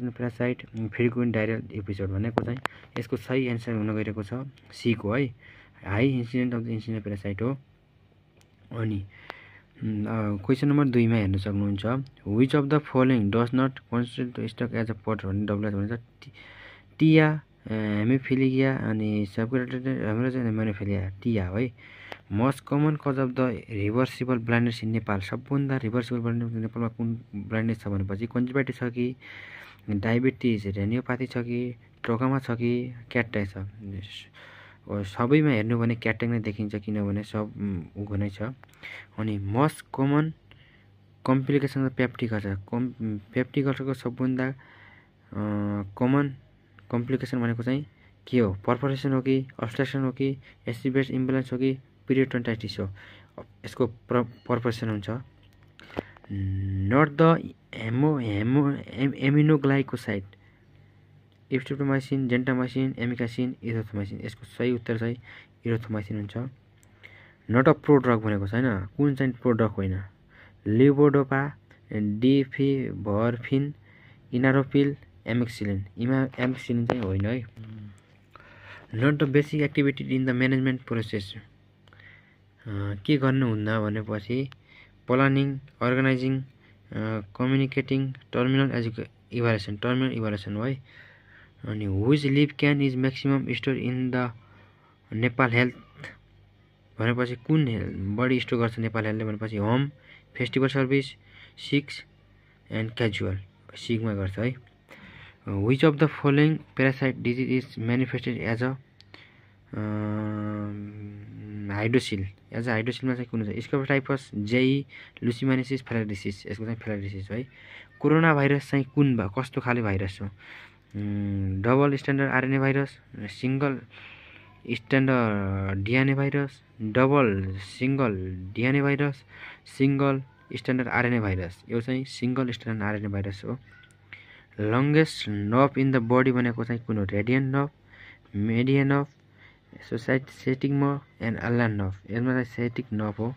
Parasite frequent diarrhoeal episode भनेको चाहिँ यसको सही एन्सर हुन गइरहेको छ सी को है high incident of the incident parasite हो। अनि क्वेसन नम्बर 2 मा हेर्न सक्नुहुन्छ which of the following does not consider stock as a pot भन्ने डब्लुएच भन्छ टिया हेमिफिलिया अनि सबक्युरेटेड मोनोफिलिया टिया है। Most common cause of the reversible blindness in Nepal सबभन्दा रिभर्सिबल ब्लाइन्डनेस नेपालमा कुन ब्लाइन्डनेस छ भनेपछि कन्जक्टिभाइटिस छ कि डायबिटिज रेनियोपाथी छ कि ट्रोकोमा छ कि क्याटाई छ। सबैमा हेर्नु भने क्याटाई नै देखिन्छ किनभने सब उगो नै छ। अनि most common complication peptic ulcer peptic अल्सरको सबभन्दा कमन कम्प्लिकेसन भनेको चाहिँ के हो पर्फोरेसन हो कि अब्स्ट्रक्सन हो कि एसिड इम्बेलेन्स हो कि पेरियोडोन्टाइटिस हो। यसको पर्फोरेसन हुन्छ। Not the aminoglycoside streptomycin gentamicin amikacin erythromycin यसको सही उत्तर चाहिँ इरिथ्रोमाइसिन हुन्छ। नट अ प्रोड्रग भनेको छैन कुन चाहिँ प्रोड्रग होइन लिभोडोपा डिफिभर्फिन इनारोपिल एमेक्सिलिन एमेक्सिलिन चाहिँ होइन है। Not the basic activity in the management process के गर्नुहुन्न भनेपछि planning organizing communicating terminal evaluation हो है। अनि who's leave can is maximum store in the Nepal health भनेपछि कुन बढी स्टोर गर्छ नेपाल हेल्थले भनेपछि home festival service six and casual सिक्समा गर्छ है। Which of the following parasite disease is manifested as a हाइड्रोसिलमा चाहिँ कुन छ स्कोपोटाइफस जेई लुसिमानिसिस फ्यालाइटिस यसको चाहिँ फ्यालाइटिस है। कोरोना भाइरस चाहिँ कुन कस्तो खाले भाइरस हो double standard RNA virus single standard DNA virus double single DNA virus single standard RNA virus यो चाहिँ सिङ्गल स्ट्यान्डर्ड आरएनए भाइरस हो। Longest nerve in the body भनेको चाहिँ कुन हो radian nerve median nerve sciatic nerve and ulnar nerve यसमा चाहिँ सेटिक nerve हो।